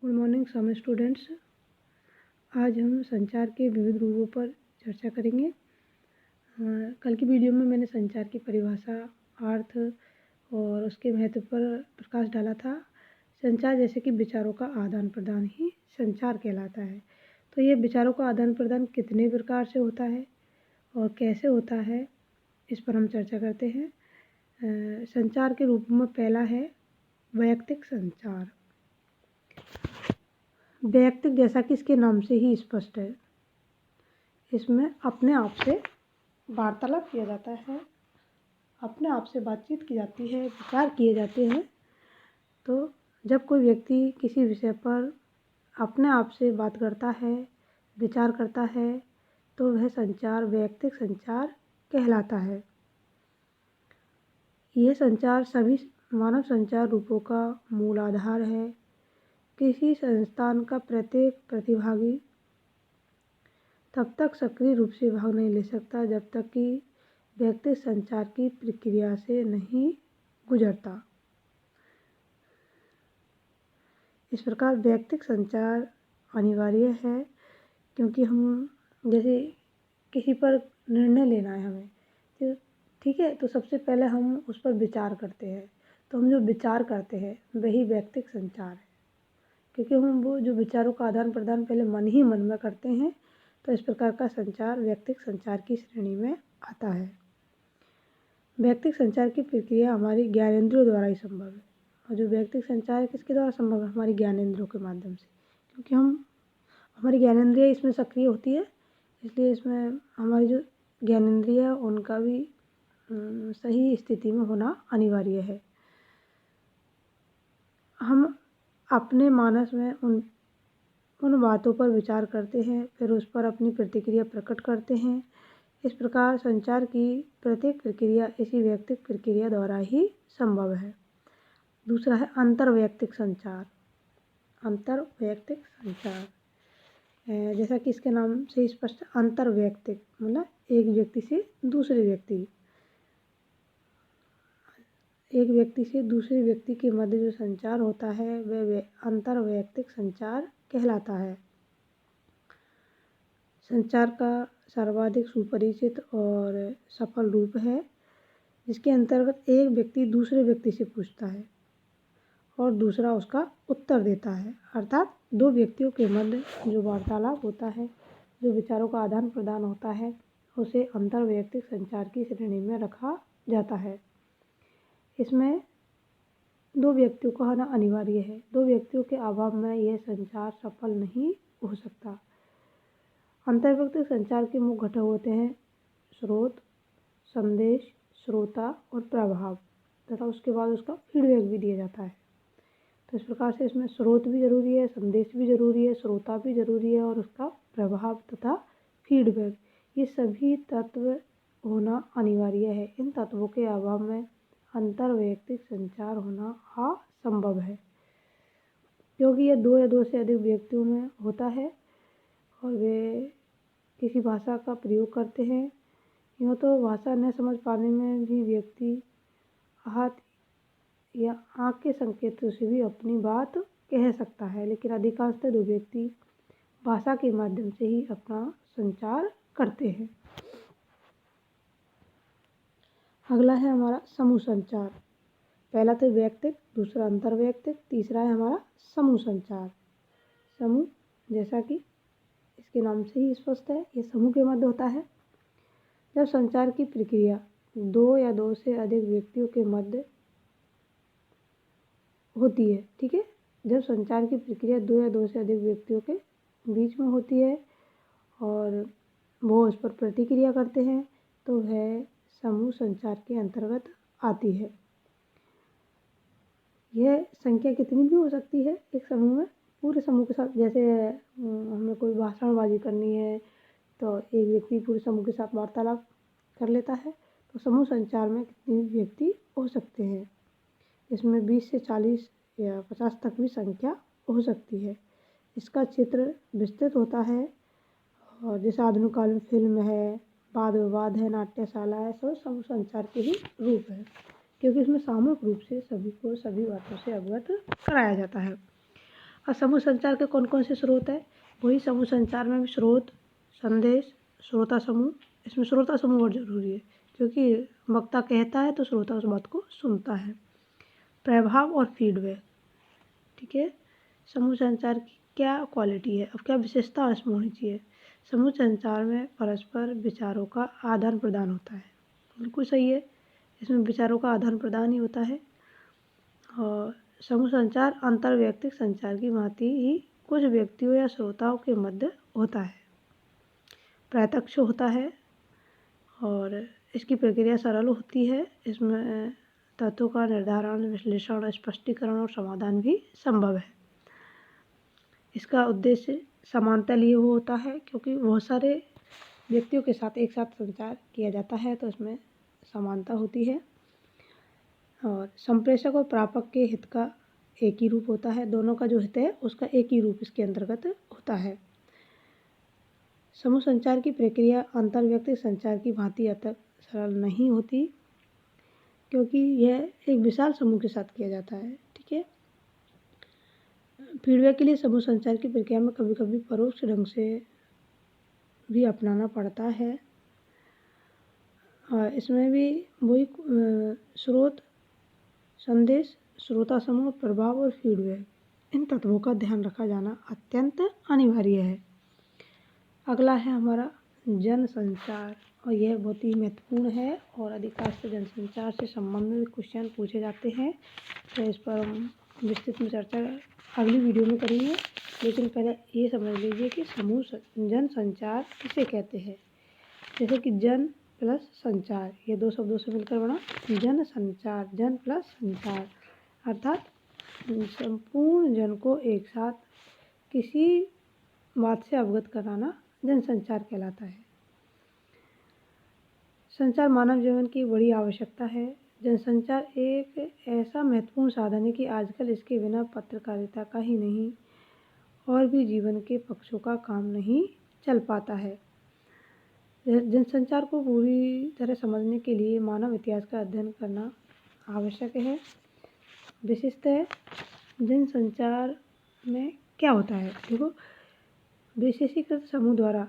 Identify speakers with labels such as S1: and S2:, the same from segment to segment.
S1: Good morning some students. आज हम संचार के विविध रूपों पर चर्चा करेंगे। कल की वीडियो में मैंने संचार की परिभाषा, अर्थ और उसके महत्व पर प्रकाश डाला था। संचार जैसे कि विचारों का आदान प्रदान ही संचार कहलाता है। तो ये विचारों का आदान प्रदान कितने प्रकार से होता है और कैसे होता है, इस पर हम चर्चा करते हैं। संचार के रूप में पहला है वैयक्तिक संचार। वैयक्तिक जैसा कि इसके नाम से ही स्पष्ट है, इसमें अपने आप से वार्तालाप किया जाता है, अपने आप से बातचीत की जाती है, विचार किए जाते हैं। तो जब कोई व्यक्ति किसी विषय पर अपने आप से बात करता है, विचार करता है, तो वह संचार वैयक्तिक संचार कहलाता है। यह संचार सभी मानव संचार रूपों का मूल आधार है। किसी संस्थान का प्रत्येक प्रतिभागी तब तक सक्रिय रूप से भाग नहीं ले सकता जब तक कि व्यक्तिगत संचार की प्रक्रिया से नहीं गुजरता। इस प्रकार व्यक्तिगत संचार अनिवार्य है, क्योंकि हम जैसे किसी पर निर्णय लेना है हमें, तो ठीक है, तो सबसे पहले हम उस पर विचार करते हैं। तो हम जो विचार करते हैं वही व्यक्तिगत संचार है, क्योंकि हम वो जो विचारों का आदान प्रदान पहले मन ही मन में करते हैं। तो इस प्रकार का संचार व्यक्तिगत संचार की श्रेणी में आता है। व्यक्तिगत संचार की प्रक्रिया हमारी ज्ञानेंद्रियों द्वारा ही संभव है। और जो व्यक्तिगत संचार है किसके द्वारा संभव है? हमारी ज्ञानेंद्रियों के माध्यम से, क्योंकि हमारी ज्ञानेंद्रिय इसमें सक्रिय होती है, इसलिए इसमें हमारी जो ज्ञानेंद्रिय है उनका भी सही स्थिति में होना अनिवार्य है। हम अपने मानस में उन बातों पर विचार करते हैं, फिर उस पर अपनी प्रतिक्रिया प्रकट करते हैं। इस प्रकार संचार की प्रत्येक प्रक्रिया इसी व्यक्तिगत प्रक्रिया द्वारा ही संभव है। दूसरा है अंतर्वैयक्तिक संचार। अंतर्वैयक्तिक संचार जैसा कि इसके नाम से स्पष्ट, अंतर्वैयक्तिक मतलब एक व्यक्ति से दूसरे व्यक्ति के मध्य जो संचार होता है वह अंतर्वैयक्तिक संचार कहलाता है। संचार का सर्वाधिक सुपरिचित और सफल रूप है, जिसके अंतर्गत एक व्यक्ति दूसरे व्यक्ति से पूछता है और दूसरा उसका उत्तर देता है। अर्थात दो व्यक्तियों के मध्य जो वार्तालाप होता है, जो विचारों का आदान प्रदान होता है, उसे अंतर्वैयक्तिक संचार की श्रेणी में रखा जाता है। इसमें दो व्यक्तियों का होना अनिवार्य है। दो व्यक्तियों के अभाव में यह संचार सफल नहीं हो सकता। अंतर्वैयक्तिक संचार के मुख्य घटक होते हैं स्रोत, संदेश, श्रोता और प्रभाव, तथा उसके बाद उसका फीडबैक भी दिया जाता है। तो इस प्रकार से इसमें स्रोत भी जरूरी है, संदेश भी जरूरी है, श्रोता भी जरूरी है और उसका प्रभाव तथा फीडबैक, ये सभी तत्व होना अनिवार्य है। इन तत्वों के अभाव में अंतर्वैयक्तिक संचार होना असंभव है, क्योंकि यह दो या दो से अधिक व्यक्तियों में होता है और वे किसी भाषा का प्रयोग करते हैं। यूँ तो भाषा न समझ पाने में भी व्यक्ति हाथ या आँख के संकेतों से भी अपनी बात कह सकता है, लेकिन अधिकांशतः दो व्यक्ति भाषा के माध्यम से ही अपना संचार करते हैं। अगला है हमारा समूह संचार। पहला तो वैयक्तिक, दूसरा अंतर्वैयक्तिक, तीसरा है हमारा समूह संचार। समूह जैसा कि इसके नाम से ही स्पष्ट है, ये समूह के मध्य होता है। जब संचार की प्रक्रिया दो या दो से अधिक व्यक्तियों के मध्य होती है, ठीक है, जब संचार की प्रक्रिया दो या दो से अधिक व्यक्तियों के बीच में होती है और वो उस पर प्रतिक्रिया करते हैं, तो वह समूह संचार के अंतर्गत आती है। यह संख्या कितनी भी हो सकती है एक समूह में, पूरे समूह के साथ। जैसे हमें कोई भाषणबाजी करनी है तो एक व्यक्ति पूरे समूह के साथ वार्तालाप कर लेता है, तो समूह संचार में कितने व्यक्ति हो सकते हैं, इसमें 20 से 40 या 50 तक भी संख्या हो सकती है। इसका चित्र विस्तृत होता है और जैसे आधुनिक फिल्म है, वाद विवाद है, नाट्यशाला है, सब समूह संचार के ही रूप है, क्योंकि इसमें सामूहिक रूप से सभी को सभी बातों से अवगत कराया जाता है। और समूह संचार के कौन कौन से स्रोत है? वही समूह संचार में भी स्रोत, संदेश, श्रोता समूह। इसमें श्रोता समूह बहुत जरूरी है क्योंकि वक्ता कहता है तो श्रोता उस बात को सुनता है। प्रभाव और फीडबैक, ठीक है। समूह संचार की क्या क्वालिटी है, अब क्या विशेषता इसमें होनी चाहिए? समूह संचार में परस्पर विचारों का आदान प्रदान होता है, बिल्कुल सही है, इसमें विचारों का आदान प्रदान ही होता है। और समूह संचार अंतर्वैयक्तिक संचार की भांति ही कुछ व्यक्तियों या श्रोताओं के मध्य होता है, प्रत्यक्ष होता है और इसकी प्रक्रिया सरल होती है। इसमें तथ्यों का निर्धारण, विश्लेषण, स्पष्टीकरण और समाधान भी संभव है। इसका उद्देश्य समानता लिए हुआ होता है क्योंकि बहुत सारे व्यक्तियों के साथ एक साथ संचार किया जाता है तो इसमें समानता होती है। और संप्रेषक और प्रापक के हित का एक ही रूप होता है, दोनों का जो हित है उसका एक ही रूप इसके अंतर्गत होता है। समूह संचार की प्रक्रिया अंतर्व्यक्तिक संचार की भांति अतः सरल नहीं होती क्योंकि यह एक विशाल समूह के साथ किया जाता है, ठीक है। फीडबैक के लिए समूह संचार की प्रक्रिया में कभी कभी परोक्ष ढंग से भी अपनाना पड़ता है। और इसमें भी वही स्रोत, संदेश, श्रोता समूह, प्रभाव और फीडबैक, इन तत्वों का ध्यान रखा जाना अत्यंत अनिवार्य है। अगला है हमारा जनसंचार और यह बहुत ही महत्वपूर्ण है और अधिकांश जनसंचार से संबंधित क्वेश्चन पूछे जाते हैं, तो इस पर हम विस्तृत में चर्चा अगली वीडियो में करेंगे। लेकिन पहले ये समझ लीजिए कि समूह जनसंचार किसे कहते हैं। जैसे कि जन प्लस संचार, ये दो शब्दों से मिलकर बना जन संचार, जन प्लस संचार, अर्थात संपूर्ण जन को एक साथ किसी बात से अवगत कराना जनसंचार कहलाता है। संचार मानव जीवन की बड़ी आवश्यकता है। जनसंचार एक ऐसा महत्वपूर्ण साधन है कि आजकल इसके बिना पत्रकारिता का ही नहीं और भी जीवन के पक्षों का काम नहीं चल पाता है। जनसंचार को पूरी तरह समझने के लिए मानव इतिहास का अध्ययन करना आवश्यक है। विशेषतः जनसंचार में क्या होता है, देखो, विशेषीकृत समूह द्वारा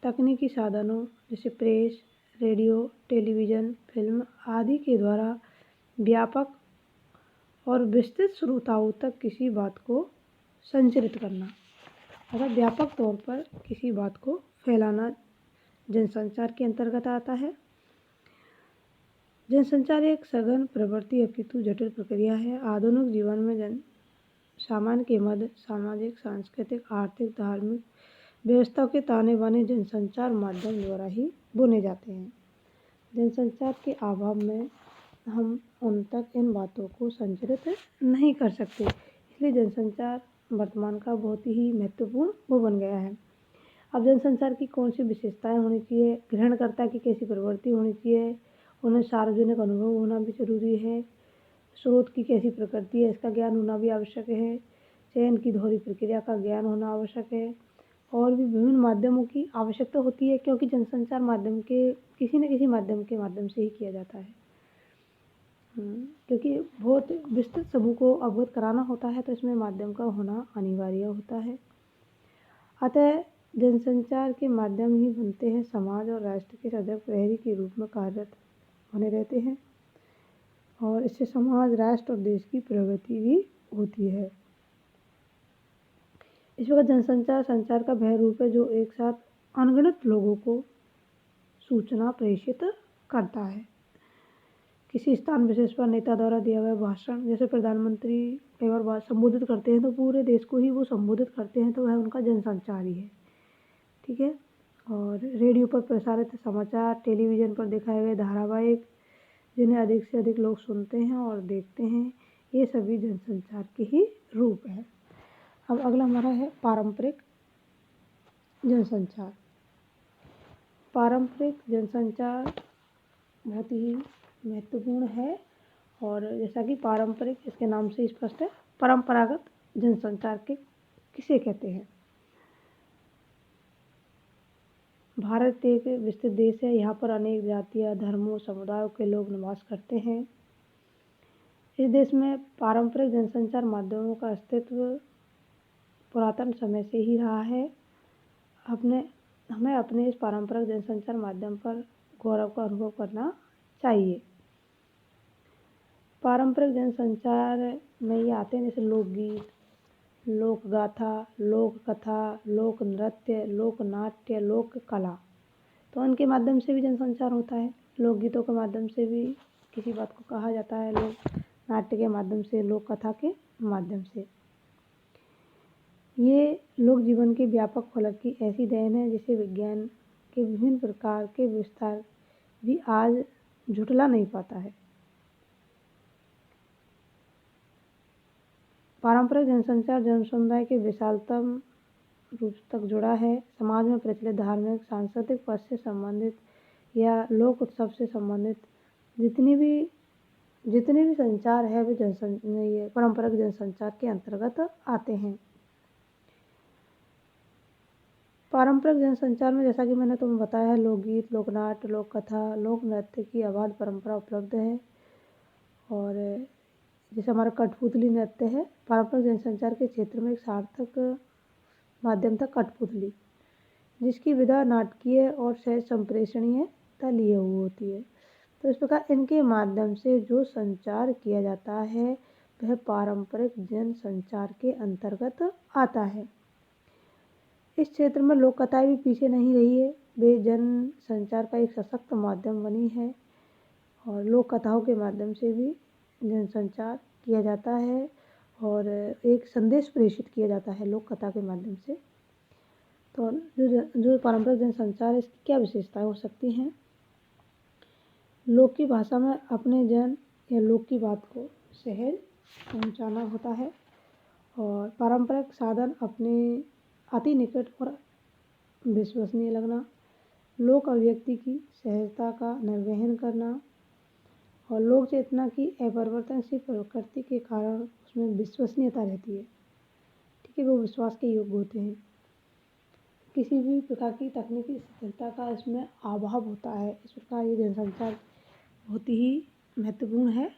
S1: तकनीकी साधनों जैसे प्रेस, रेडियो, टेलीविज़न, फिल्म आदि के द्वारा व्यापक और विस्तृत श्रोताओं तक किसी बात को संचरित करना, अर्थात व्यापक तौर पर किसी बात को फैलाना जनसंचार के अंतर्गत आता है। जनसंचार एक सघन प्रवृत्ति अपितु जटिल प्रक्रिया है। आधुनिक जीवन में सामान्य के मध्य सामाजिक, सांस्कृतिक, आर्थिक, धार्मिक व्यवस्था के ताने बाने जनसंचार माध्यम द्वारा ही बुने जाते हैं। जनसंचार के अभाव में हम उन तक इन बातों को संचरित नहीं कर सकते, इसलिए जनसंचार वर्तमान का बहुत ही महत्वपूर्ण वो बन गया है। अब जनसंचार की कौन सी विशेषताएं होनी चाहिए, ग्रहणकर्ता की कैसी प्रवृत्ति होनी चाहिए, उन्हें सार्वजनिक अनुभव होना भी जरूरी है, स्रोत की कैसी प्रकृति है इसका ज्ञान होना भी आवश्यक है, चयन की दोहरी प्रक्रिया का ज्ञान होना आवश्यक है और भी विभिन्न माध्यमों की आवश्यकता होती है क्योंकि जनसंचार माध्यम के किसी न किसी माध्यम के माध्यम से ही किया जाता है। क्योंकि बहुत विस्तृत समूह को अवगत कराना होता है तो इसमें माध्यम का होना अनिवार्य होता है। अतः जनसंचार के माध्यम ही बनते हैं समाज और राष्ट्र के सजग प्रहरी के रूप में कार्यरत बने रहते हैं और इससे समाज, राष्ट्र और देश की प्रगति भी होती है। इस प्रकार जनसंचार संचार का वह रूप है जो एक साथ अनगिनत लोगों को सूचना प्रेषित करता है। किसी स्थान विशेष पर नेता द्वारा दिया गया भाषण, जैसे प्रधानमंत्री कई बार बात संबोधित करते हैं तो पूरे देश को ही वो संबोधित करते हैं, तो वह उनका जनसंचार ही है, ठीक है। और रेडियो पर प्रसारित समाचार, टेलीविज़न पर दिखाए गए धारावाहिक जिन्हें अधिक से अधिक लोग सुनते हैं और देखते हैं, ये सभी जनसंचार के ही रूप है। अब अगला हमारा है पारंपरिक जनसंचार। पारंपरिक जनसंचार बहुत ही महत्वपूर्ण है और जैसा कि पारंपरिक इसके नाम से स्पष्ट है, परंपरागत जनसंचार के किसे कहते हैं। भारत एक विस्तृत देश है, यहाँ पर अनेक जातियाँ, धर्मों, समुदायों के लोग निवास करते हैं। इस देश में पारंपरिक जनसंचार माध्यमों का अस्तित्व पुरातन समय से ही रहा है। हमें अपने इस पारंपरिक जनसंचार माध्यम पर गौरव का अनुभव करना चाहिए। पारंपरिक जनसंचार में ये आते हैं जैसे लोकगीत, लोक गाथा, लोक कथा, लोक नृत्य, लोक नाट्य, लोक कला। तो उनके माध्यम से भी जनसंचार होता है। लोकगीतों के माध्यम से भी किसी बात को कहा जाता है, लोक नाट्य के माध्यम से, लोक कथा के माध्यम से। ये लोक जीवन के व्यापक फलक की ऐसी देन है जिसे विज्ञान के विभिन्न प्रकार के विस्तार भी आज झुठला नहीं पाता है। पारंपरिक जनसंचार जनसमुदाय के विशालतम रूप तक जुड़ा है। समाज में प्रचलित धार्मिक, सांस्कृतिक पद से संबंधित या लोक उत्सव से संबंधित जितने भी संचार है वे ये पारंपरिक जनसंचार के अंतर्गत आते हैं। पारंपरिक जनसंचार में जैसा कि मैंने तुम्हें बताया है, लोकगीत, लोकनाट्य, लोक कथा, लोक नृत्य की अबाध परंपरा उपलब्ध है। और जैसे हमारा कठपुतली नृत्य है, पारंपरिक जनसंचार के क्षेत्र में एक सार्थक माध्यम था कठपुतली, जिसकी विधा नाटकीय और सहज संप्रेषणीयता लिए हुई होती है। तो इस प्रकार इनके माध्यम से जो संचार किया जाता है वह पारंपरिक जनसंचार के अंतर्गत आता है। इस क्षेत्र में लोक कथाएँ भी पीछे नहीं रही है, वे जन संचार का एक सशक्त माध्यम बनी है। और लोक कथाओं के माध्यम से भी जनसंचार किया जाता है और एक संदेश प्रेषित किया जाता है लोक कथा के माध्यम से। तो जो पारंपरिक जनसंचार है इसकी क्या विशेषताएं हो सकती हैं? लोक की भाषा में अपने जन या लोक की बात को सहज पहुंचाना होता है। और पारंपरिक साधन अपने अति निकट और विश्वसनीय लगना, लोक अभिव्यक्ति की सहजता का निर्वहन करना और लोक चेतना की अपरिवर्तनशील प्रकृति के कारण उसमें विश्वसनीयता रहती है। ठीक है, वो विश्वास के योग्य होते हैं। किसी भी प्रकार की तकनीकी स्थिरता का इसमें अभाव होता है। इस प्रकार ये जनसंचार बहुत ही महत्वपूर्ण है।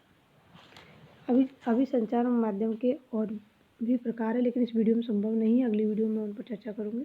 S1: अभी संचार माध्यम के और भी प्रकार है, लेकिन इस वीडियो में संभव नहीं है। अगली वीडियो में उन पर चर्चा करूँगी।